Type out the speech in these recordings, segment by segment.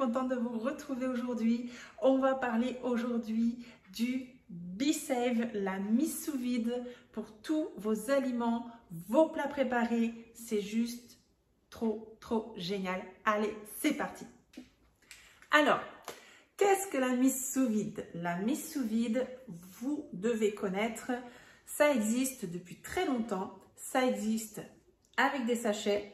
contente de vous retrouver aujourd'hui. On va parler aujourd'hui du B-Save, la mise sous vide pour tous vos aliments, vos plats préparés. C'est juste trop génial. Allez, c'est parti. Alors, qu'est-ce que la mise sous vide? La mise sous vide, vous devez connaître, ça existe depuis très longtemps. Ça existe avec des sachets,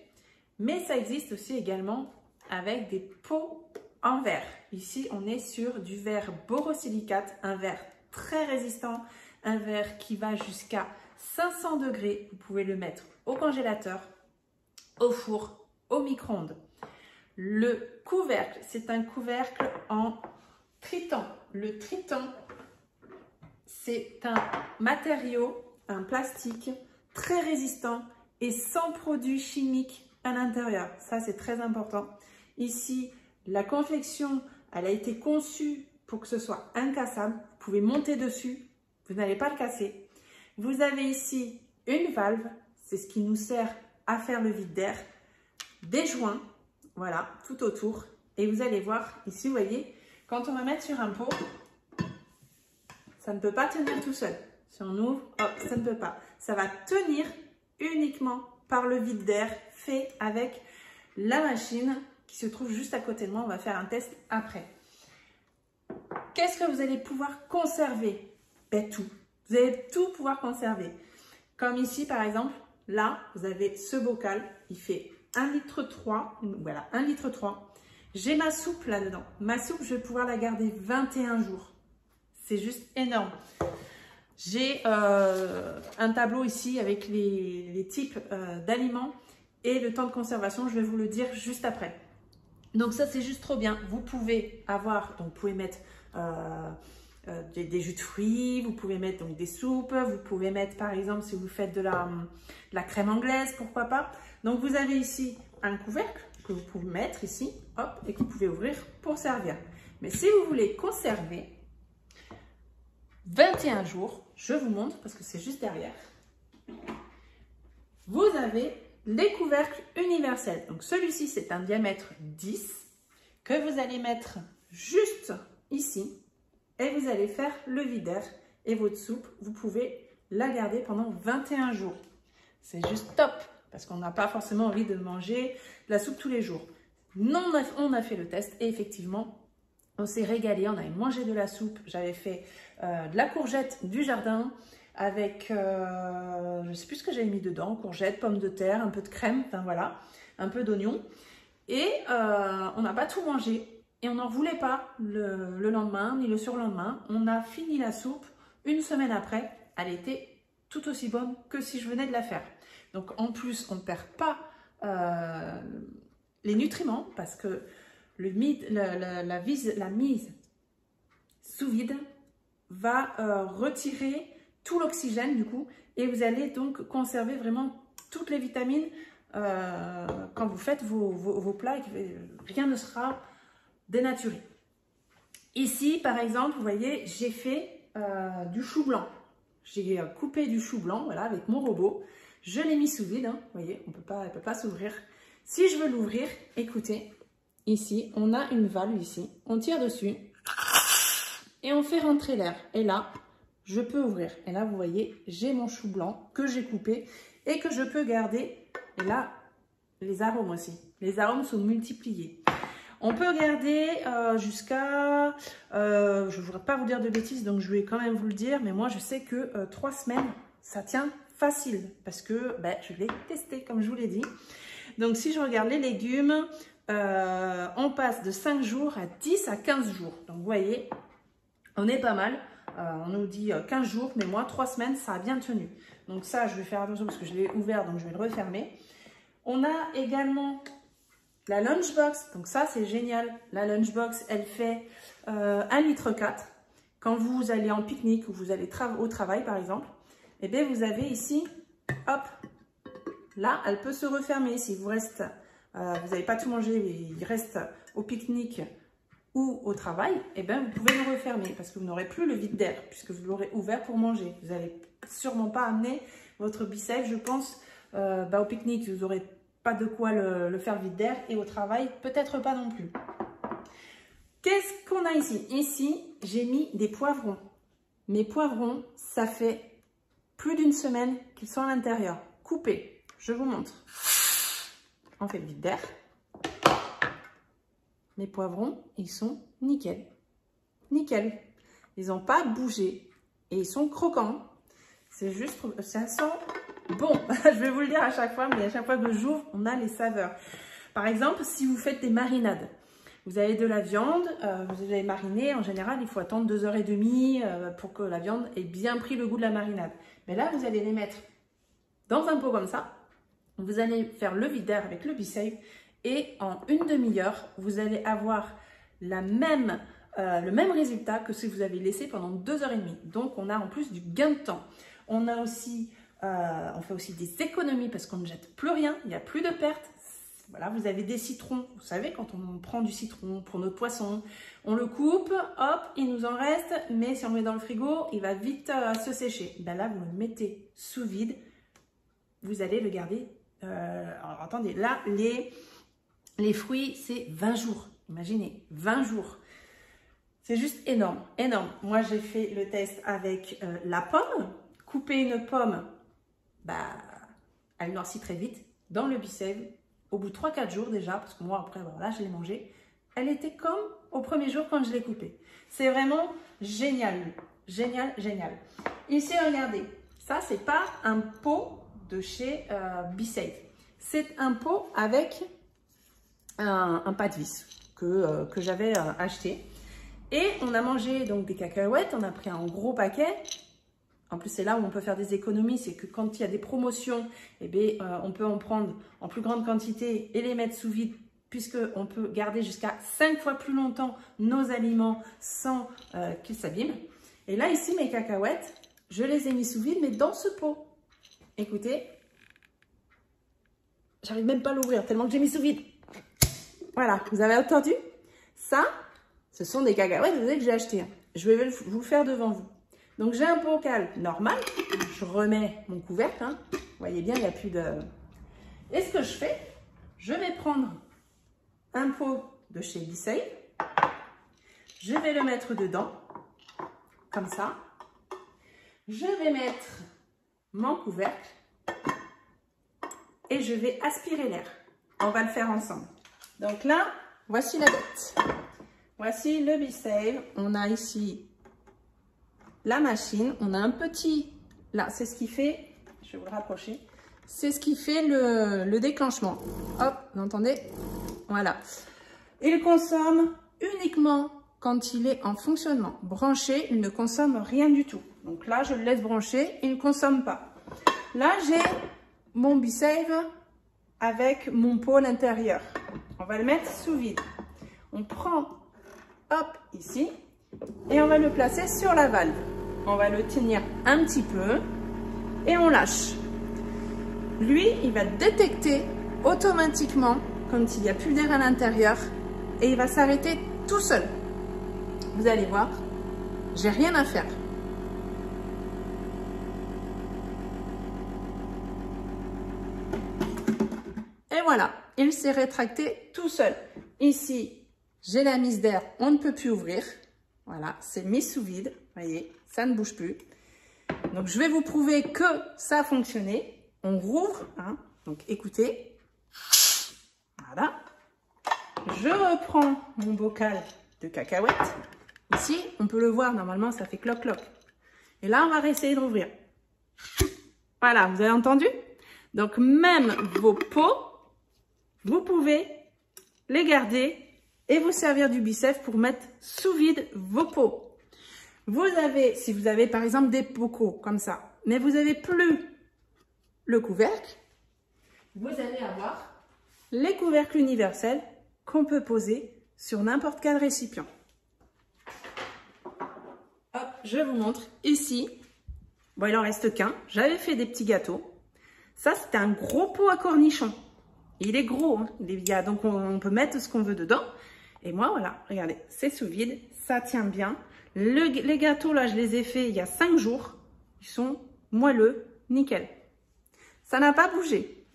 mais ça existe aussi également avec des pots en verre. Ici, on est sur du verre borosilicate, un verre très résistant, un verre qui va jusqu'à 500 degrés. Vous pouvez le mettre au congélateur, au four, au micro-ondes. Le couvercle, c'est un couvercle en tritan. Le tritan, c'est un matériau, un plastique très résistant et sans produits chimiques à l'intérieur. Ça, c'est très important. Ici, la confection, elle a été conçue pour que ce soit incassable. Vous pouvez monter dessus, vous n'allez pas le casser. Vous avez ici une valve, c'est ce qui nous sert à faire le vide d'air, des joints, voilà, tout autour. Et vous allez voir, ici, vous voyez, quand on va mettre sur un pot, ça ne peut pas tenir tout seul. Si on ouvre, hop, ça ne peut pas. Ça va tenir uniquement par le vide d'air fait avec la machine qui se trouve juste à côté de moi. On va faire un test après. Qu'est-ce que vous allez pouvoir conserver? Ben, tout. Vous allez tout pouvoir conserver. Comme ici, par exemple, là, vous avez ce bocal. Il fait 1,3 litre. Voilà, 1,3 litre. J'ai ma soupe là-dedans. Ma soupe, je vais pouvoir la garder 21 jours. C'est juste énorme. J'ai un tableau ici avec les types d'aliments et le temps de conservation. Je vais vous le dire juste après. Donc ça, c'est juste trop bien. Vous pouvez avoir, donc vous pouvez mettre des jus de fruits, vous pouvez mettre donc des soupes, vous pouvez mettre par exemple si vous faites de la crème anglaise, pourquoi pas. Donc vous avez ici un couvercle que vous pouvez mettre ici, hop, et que vous pouvez ouvrir pour servir. Mais si vous voulez conserver 21 jours, je vous montre parce que c'est juste derrière. Vous avez les couvercles universels. Donc celui-ci, c'est un diamètre 10 que vous allez mettre juste ici et vous allez faire le vide d'air et votre soupe, vous pouvez la garder pendant 21 jours. C'est juste top parce qu'on n'a pas forcément envie de manger la soupe tous les jours. Non, on a fait le test et effectivement, on s'est régalé, on avait mangé de la soupe, j'avais fait de la courgette du jardin avec, je ne sais plus ce que j'avais mis dedans, courgette, pommes de terre, un peu de crème, enfin voilà, un peu d'oignon. Et on n'a pas tout mangé et on n'en voulait pas le lendemain ni le surlendemain. On a fini la soupe une semaine après, elle était tout aussi bonne que si je venais de la faire. Donc en plus, on ne perd pas les nutriments parce que la mise sous vide va retirer tout l'oxygène du coup et vous allez donc conserver vraiment toutes les vitamines quand vous faites vos plats et que rien ne sera dénaturé. Ici par exemple, vous voyez, j'ai fait du chou blanc. J'ai coupé du chou blanc, voilà, avec mon robot. Je l'ai mis sous vide, hein, vous voyez, elle peut pas s'ouvrir. Si je veux l'ouvrir, écoutez, ici, on a une valve ici, on tire dessus et on fait rentrer l'air. Et là, je peux ouvrir. Et là, vous voyez, j'ai mon chou blanc que j'ai coupé et que je peux garder. Et là, les arômes aussi. Les arômes sont multipliés. On peut garder jusqu'à, je ne voudrais pas vous dire de bêtises, donc je vais quand même vous le dire, mais moi je sais que 3 semaines, ça tient facile, parce que je l'ai testé, comme je vous l'ai dit. Donc si je regarde les légumes, on passe de 5 jours à 10 à 15 jours. Donc vous voyez, on est pas mal. On nous dit 15 jours, mais moi 3 semaines, ça a bien tenu. Donc ça, je vais faire attention parce que je l'ai ouvert, donc je vais le refermer. On a également la lunchbox, donc ça c'est génial. La lunchbox, elle fait 1,4 litre. Quand vous allez en pique-nique ou vous allez au travail par exemple, et bien vous avez ici, hop, là elle peut se refermer. Si vous reste, vous n'avez pas tout mangé, mais il reste au pique-nique ou au travail, et bien vous pouvez le refermer parce que vous n'aurez plus le vide d'air puisque vous l'aurez ouvert pour manger. Vous n'allez sûrement pas amener votre B-Save, je pense, au pique-nique. Vous n'aurez pas de quoi le faire vide d'air et au travail, peut-être pas non plus. Qu'est-ce qu'on a ici? Ici, j'ai mis des poivrons. Mes poivrons, ça fait plus d'une semaine qu'ils sont à l'intérieur. Coupés, je vous montre. On fait le vide d'air. Mes poivrons, ils sont nickel. Nickel. Ils n'ont pas bougé. Et ils sont croquants. C'est juste, ça sent bon. Je vais vous le dire à chaque fois, mais à chaque fois que j'ouvre, on a les saveurs. Par exemple, si vous faites des marinades, vous avez de la viande, vous allez mariner, en général, il faut attendre 2h30 pour que la viande ait bien pris le goût de la marinade. Mais là, vous allez les mettre dans un pot comme ça. Vous allez faire le vide d'air avec le BeSafe et en une demi-heure, vous allez avoir le même résultat que si vous avez laissé pendant 2h30. Donc, on a en plus du gain de temps. On a aussi, on fait aussi des économies parce qu'on ne jette plus rien, il n'y a plus de pertes. Voilà, vous avez des citrons. Vous savez, quand on prend du citron pour notre poisson, on le coupe, hop, il nous en reste. Mais si on le met dans le frigo, il va vite se sécher. Ben là, vous le mettez sous vide. Vous allez le garder. Alors, attendez, là, les fruits, c'est 20 jours. Imaginez, 20 jours. C'est juste énorme, énorme. Moi, j'ai fait le test avec la pomme. Couper une pomme, bah, elle noircit très vite. Dans le BeSafe, au bout de 3-4 jours déjà, parce que moi, après, voilà, je l'ai mangée, elle était comme au premier jour quand je l'ai coupée. C'est vraiment génial. Génial, génial. Ici, regardez. Ça, c'est pas un pot de chez BeSafe. C'est un pot avec un pas de vis que j'avais acheté. Et on a mangé donc des cacahuètes. On a pris un gros paquet. En plus, c'est là où on peut faire des économies, c'est que quand il y a des promotions, eh bien, on peut en prendre en plus grande quantité et les mettre sous vide, puisqu'on peut garder jusqu'à 5 fois plus longtemps nos aliments sans qu'ils s'abîment. Et là, ici, mes cacahuètes, je les ai mis sous vide, mais dans ce pot. Écoutez, j'arrive même pas à l'ouvrir, tellement que j'ai mis sous vide. Voilà, vous avez entendu? Ça, ce sont des cacahuètes, vous savez que j'ai acheté. Je vais vous le faire devant vous. Donc, j'ai un bocal normal. Je remets mon couvercle. Hein. Vous voyez bien, il n'y a plus de... Et ce que je fais, je vais prendre un pot de chez BeSafe. Je vais le mettre dedans, comme ça. Je vais mettre mon couvercle et je vais aspirer l'air. On va le faire ensemble. Donc là, voici la bête. Voici le BeSafe. On a ici la machine, on a un petit, là c'est ce qui fait, je vais vous le rapprocher, c'est ce qui fait le déclenchement. Hop, vous entendez? Voilà. Il consomme uniquement quand il est en fonctionnement. Branché, il ne consomme rien du tout. Donc là, je le laisse brancher, il ne consomme pas. Là, j'ai mon BeSafe avec mon pot à l'intérieur. On va le mettre sous vide. On prend, hop, ici, et on va le placer sur la valve. On va le tenir un petit peu et on lâche. Lui, il va détecter automatiquement quand il n'y a plus d'air à l'intérieur et il va s'arrêter tout seul. Vous allez voir, j'ai rien à faire. Et voilà, il s'est rétracté tout seul. Ici, j'ai la mise d'air, on ne peut plus ouvrir. Voilà, c'est mis sous vide, vous voyez, ça ne bouge plus. Donc, je vais vous prouver que ça a fonctionné. On rouvre, hein, donc écoutez. Voilà. Je reprends mon bocal de cacahuètes. Ici, on peut le voir, normalement, ça fait cloc-cloc. Et là, on va réessayer de rouvrir. Voilà, vous avez entendu? Donc, même vos pots, vous pouvez les garder et vous servir du BeSafe pour mettre sous vide vos pots. Vous avez, si vous avez par exemple des bocaux comme ça, mais vous n'avez plus le couvercle, vous allez avoir les couvercles universels qu'on peut poser sur n'importe quel récipient. Hop, je vous montre ici. Bon, il en reste qu'un. J'avais fait des petits gâteaux. Ça, c'était un gros pot à cornichons. Il est gros, hein. Donc on peut mettre ce qu'on veut dedans. Et moi, voilà, regardez, c'est sous vide, ça tient bien. Les gâteaux, là, je les ai faits il y a 5 jours. Ils sont moelleux, nickel. Ça n'a pas bougé.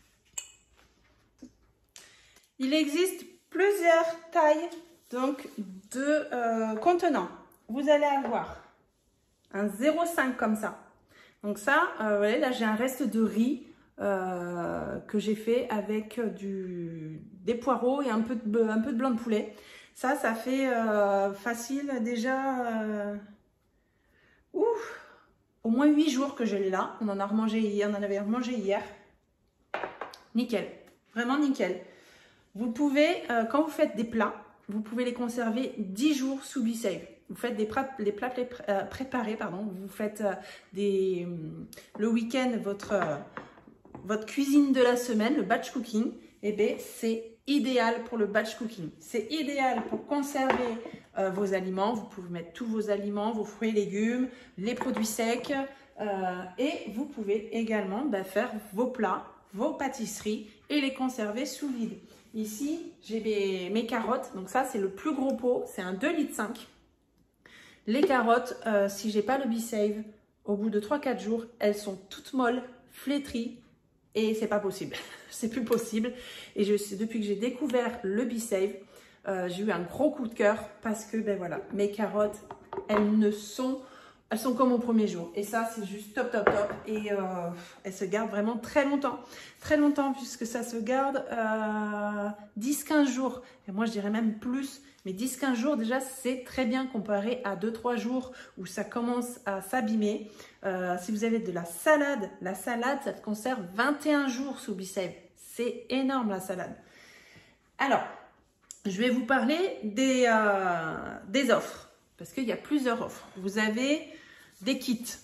Il existe plusieurs tailles donc de contenants. Vous allez avoir un 0,5 comme ça. Donc ça, voilà, là j'ai un reste de riz que j'ai fait avec des poireaux et un peu de blanc de poulet. Ça fait facile déjà au moins 8 jours que je l'ai là. On en avait remangé hier. Nickel, vraiment nickel. Vous pouvez, quand vous faites des plats, vous pouvez les conserver 10 jours sous BeSave. Vous faites des plats préparés, pardon. Vous faites le week-end votre cuisine de la semaine, le batch cooking. Eh bien, c'est idéal pour le batch cooking. C'est idéal pour conserver vos aliments. Vous pouvez mettre tous vos aliments, vos fruits et légumes, les produits secs. Et vous pouvez également faire vos plats, vos pâtisseries et les conserver sous vide. Ici, j'ai mes carottes. Donc ça, c'est le plus gros pot. C'est un 2,5 litres. Les carottes, si j'ai pas le BeSave, au bout de 3-4 jours, elles sont toutes molles, flétries. Et c'est pas possible. C'est plus possible. Et depuis que j'ai découvert le BeSave, j'ai eu un gros coup de cœur parce que, ben voilà, mes carottes, elles sont comme au premier jour. Et ça, c'est juste top, top, top. Et elles se gardent vraiment très longtemps. Très longtemps, puisque ça se garde 10-15 jours. Et moi, je dirais même plus. Mais 10-15 jours, déjà, c'est très bien comparé à 2-3 jours où ça commence à s'abîmer. Si vous avez de la salade, ça se conserve 21 jours sous BeSave. C'est énorme, la salade. Alors, je vais vous parler des offres. Parce qu'il y a plusieurs offres. Vous avez des kits.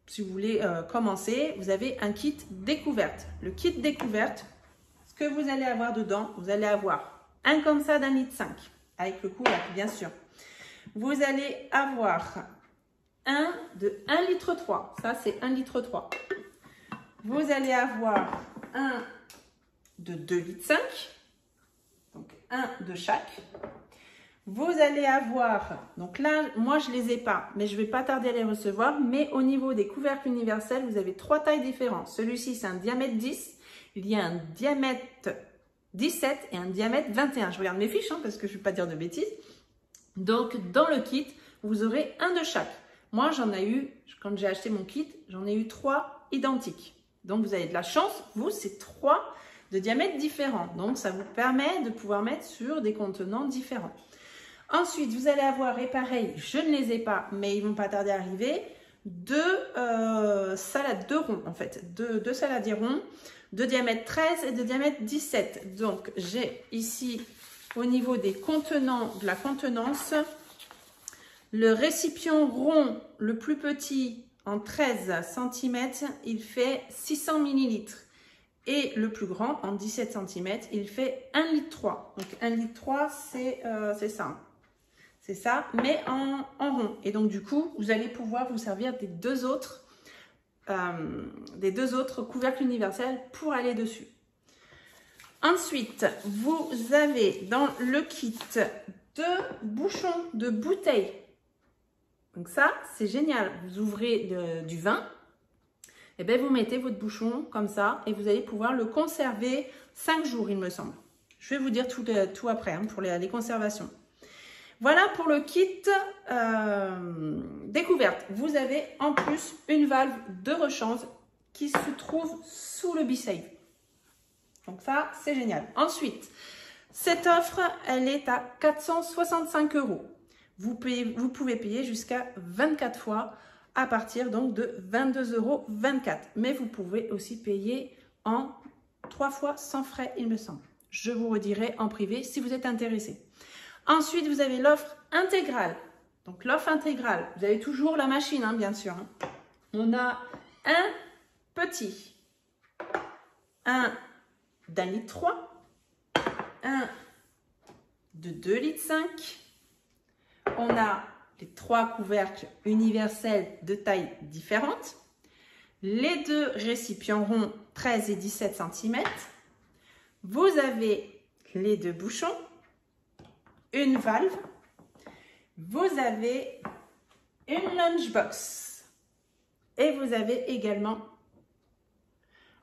Si vous voulez commencer, vous avez un kit découverte. Le kit découverte, ce que vous allez avoir dedans, vous allez avoir un comme ça d'1,5 litre, avec le couvercle, bien sûr. Vous allez avoir un de 1,3 litre. Ça, c'est 1,3 litre. Vous allez avoir un de 2,5 litres. Donc, un de chaque. Vous allez avoir, donc là, moi je ne les ai pas, mais je ne vais pas tarder à les recevoir. Mais au niveau des couvercles universels, vous avez 3 tailles différentes. Celui-ci, c'est un diamètre 10. Il y a un diamètre 17 et un diamètre 21. Je regarde mes fiches parce que je ne vais pas dire de bêtises. Donc, dans le kit, vous aurez un de chaque. Moi, j'en ai eu, quand j'ai acheté mon kit, j'en ai eu 3 identiques. Donc, vous avez de la chance. Vous, c'est 3 de diamètres différents. Donc, ça vous permet de pouvoir mettre sur des contenants différents. Ensuite, vous allez avoir, et pareil, je ne les ai pas, mais ils ne vont pas tarder à arriver, deux salades ronds, en fait. Deux saladiers ronds de diamètre 13 et de diamètre 17. Donc, j'ai ici, au niveau des contenants, de la contenance, le récipient rond, le plus petit, en 13 cm, il fait 600 ml. Et le plus grand, en 17 cm, il fait 1,3 litre. Donc, 1,3 litre, c'est ça. C'est ça, mais en rond. Et donc, du coup, vous allez pouvoir vous servir des deux autres couvercles universels pour aller dessus. Ensuite, vous avez dans le kit 2 bouchons de bouteilles. Donc ça, c'est génial. Vous ouvrez du vin, et bien vous mettez votre bouchon comme ça et vous allez pouvoir le conserver 5 jours, il me semble. Je vais vous dire tout après pour les conservations. Voilà pour le kit découverte. Vous avez en plus une valve de rechange qui se trouve sous le BeSave. Donc ça, c'est génial. Ensuite, cette offre, elle est à 465 €. Vous pouvez payer jusqu'à 24 fois à partir donc de 22,24 €. Mais vous pouvez aussi payer en 3 fois sans frais, il me semble. Je vous redirai en privé si vous êtes intéressé. Ensuite, vous avez l'offre intégrale. Donc, l'offre intégrale, vous avez toujours la machine, bien sûr. On a un petit, un d'1,3 litre, un de 2,5 litres. On a les 3 couvercles universels de taille différentes. Les 2 récipients ronds 13 et 17 cm. Vous avez les 2 bouchons. Une valve, vous avez une lunchbox et vous avez également,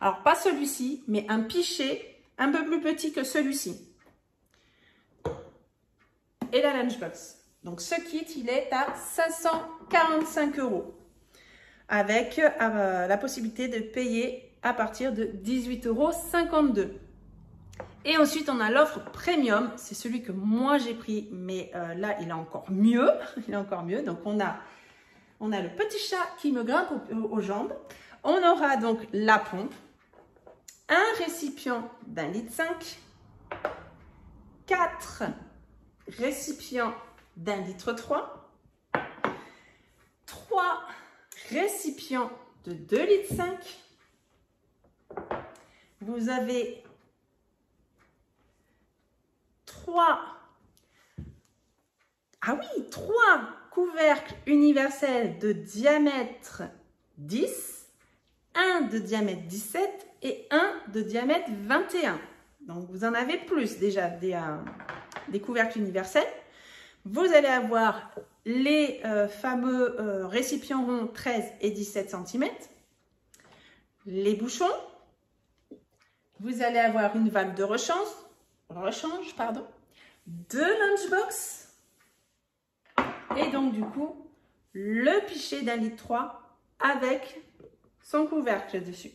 alors pas celui-ci, mais un pichet un peu plus petit que celui-ci. et la lunchbox. Donc ce kit, il est à 545 € avec la possibilité de payer à partir de 18,52 €. Et ensuite, on a l'offre premium. C'est celui que moi j'ai pris, mais là, il est encore mieux. Il est encore mieux. Donc, on a le petit chat qui me grimpe aux jambes. On aura donc la pompe, un récipient d'1,5 litre, 4 récipients d'1,3 litre, 3 récipients de 2,5 litres. Vous avez 3 couvercles universels de diamètre 10, un de diamètre 17 et un de diamètre 21. Donc, vous en avez plus déjà des couvercles universels. Vous allez avoir les fameux récipients ronds 13 et 17 cm, les bouchons. Vous allez avoir une valve de rechange, deux lunchbox et donc du coup le pichet d'1,3 litre avec son couvercle dessus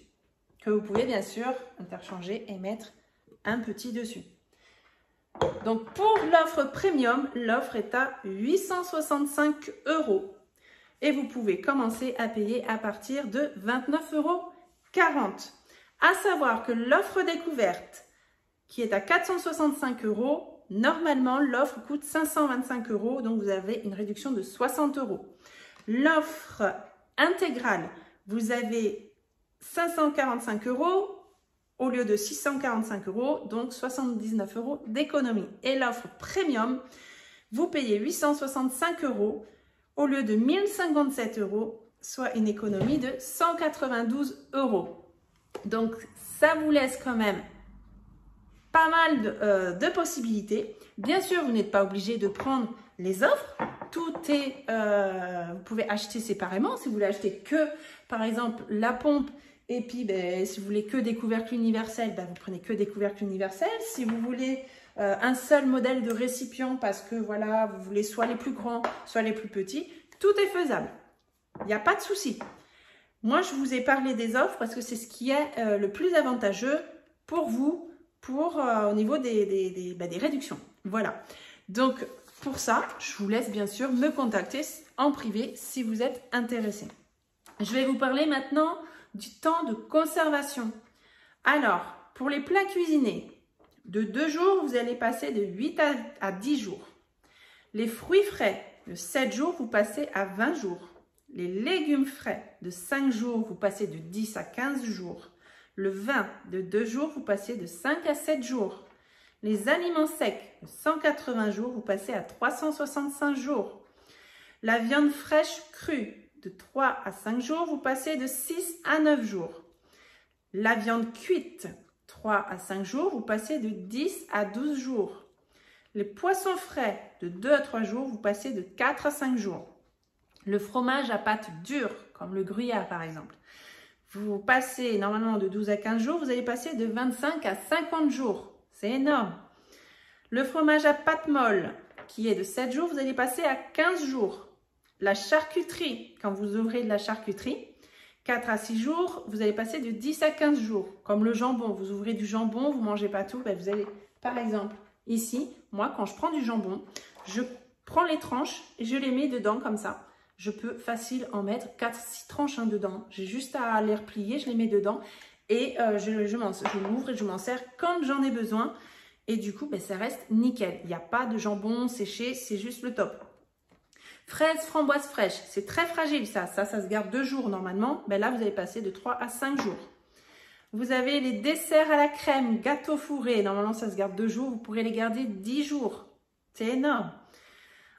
que vous pouvez bien sûr interchanger et mettre un petit dessus. Donc pour l'offre premium, l'offre est à 865 € et vous pouvez commencer à payer à partir de 29,40 €. À savoir que l'offre découverte qui est à 465 €, normalement l'offre coûte 525 €, donc vous avez une réduction de 60 €. L'offre intégrale, vous avez 545 € au lieu de 645 €, donc 79 € d'économie. Et l'offre premium, vous payez 865 € au lieu de 1057 €, soit une économie de 192 €. Donc, ça vous laisse quand même pas mal de possibilités. Bien sûr, vous n'êtes pas obligé de prendre les offres. Tout est, vous pouvez acheter séparément. Si vous voulez acheter que, par exemple, la pompe, et puis si vous voulez que des couvercles universels, vous prenez que des couvercles universels. Si vous voulez un seul modèle de récipient parce que voilà, vous voulez soit les plus grands, soit les plus petits, tout est faisable. Il n'y a pas de souci. Moi, je vous ai parlé des offres parce que c'est ce qui est le plus avantageux pour vous, au niveau des réductions. Voilà. Donc, pour ça, je vous laisse bien sûr me contacter en privé si vous êtes intéressé. Je vais vous parler maintenant du temps de conservation. Alors, pour les plats cuisinés, de 2 jours, vous allez passer de 8 à 10 jours. Les fruits frais, de 7 jours, vous passez à 20 jours. Les légumes frais, de 5 jours, vous passez de 10 à 15 jours. Le vin, de 2 jours, vous passez de 5 à 7 jours. Les aliments secs, de 180 jours, vous passez à 365 jours. La viande fraîche crue, de 3 à 5 jours, vous passez de 6 à 9 jours. La viande cuite, 3 à 5 jours, vous passez de 10 à 12 jours. Les poissons frais, de 2 à 3 jours, vous passez de 4 à 5 jours. Le fromage à pâte dure, comme le gruyère par exemple, vous passez normalement de 12 à 15 jours, vous allez passer de 25 à 50 jours. C'est énorme. Le fromage à pâte molle, qui est de 7 jours, vous allez passer à 15 jours. La charcuterie, quand vous ouvrez de la charcuterie, 4 à 6 jours, vous allez passer de 10 à 15 jours. Comme le jambon, vous ouvrez du jambon, vous ne mangez pas tout, vous allez, par exemple, ici, moi, quand je prends du jambon, je prends les tranches et je les mets dedans comme ça. Je peux facile en mettre 4-6 tranches dedans. J'ai juste à les replier, je les mets dedans et je l'ouvre et je m'en sers quand j'en ai besoin. Et du coup, ça reste nickel. Il n'y a pas de jambon séché, c'est juste le top. Fraises, framboises fraîches, c'est très fragile ça. Ça se garde 2 jours normalement. Là, vous allez passer de 3 à 5 jours. Vous avez les desserts à la crème, gâteaux fourrés. Normalement, ça se garde 2 jours. Vous pourrez les garder 10 jours. C'est énorme.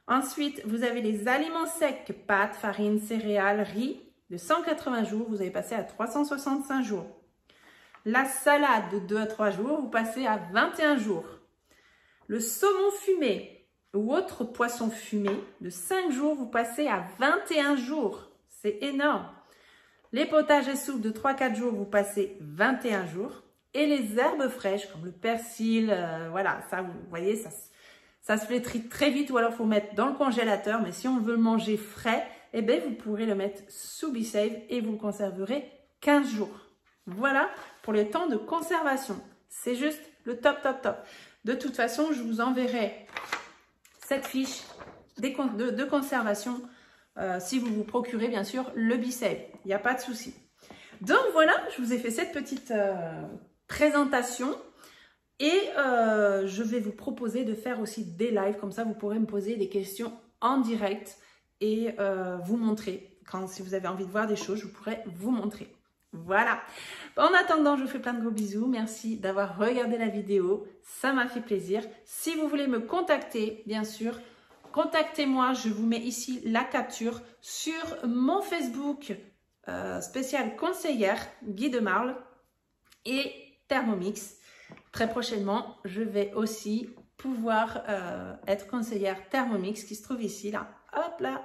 Ensuite, vous avez les aliments secs, pâtes, farine, céréales, riz, de 180 jours, vous allez passer à 365 jours. La salade de 2 à 3 jours, vous passez à 21 jours. Le saumon fumé ou autre poisson fumé, de 5 jours, vous passez à 21 jours. C'est énorme. Les potages et soupes de 3-4 jours, vous passez 21 jours. Et les herbes fraîches, comme le persil, voilà, ça, vous voyez, Ça se flétrit très vite ou alors il faut mettre dans le congélateur. Mais si on veut le manger frais, eh bien, vous pourrez le mettre sous BeSave et vous le conserverez 15 jours. Voilà pour les temps de conservation. C'est juste le top, top, top. De toute façon, je vous enverrai cette fiche de conservation si vous vous procurez bien sûr le BeSave. Il n'y a pas de souci. Donc voilà, je vous ai fait cette petite présentation et je vais vous proposer de faire aussi des lives. Comme ça, vous pourrez me poser des questions en direct et vous montrer. Si vous avez envie de voir des choses, je pourrai vous montrer. Voilà. En attendant, je vous fais plein de gros bisous. Merci d'avoir regardé la vidéo. Ça m'a fait plaisir. Si vous voulez me contacter, bien sûr, contactez-moi. Je vous mets ici la capture sur mon Facebook spécial conseillère Guy de Marle et Thermomix. Très prochainement, je vais aussi pouvoir être conseillère Thermomix qui se trouve ici, là. Hop là.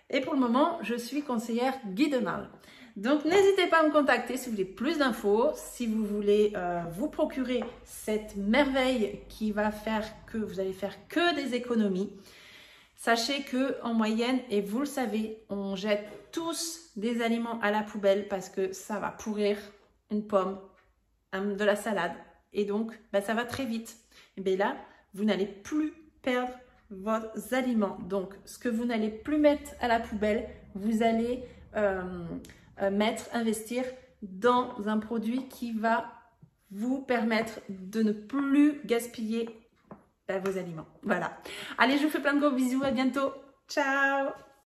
Et pour le moment, je suis conseillère Guy de Marle. Donc, n'hésitez pas à me contacter si vous voulez plus d'infos, si vous voulez vous procurer cette merveille qui va faire que vous allez faire que des économies. Sachez que en moyenne, et vous le savez, on jette tous des aliments à la poubelle parce que ça va pourrir une pomme, de la salade. Et donc, ça va très vite. Et bien là, vous n'allez plus perdre vos aliments. Donc, ce que vous n'allez plus mettre à la poubelle, vous allez investir dans un produit qui va vous permettre de ne plus gaspiller vos aliments. Voilà. Allez, je vous fais plein de gros bisous. À bientôt. Ciao.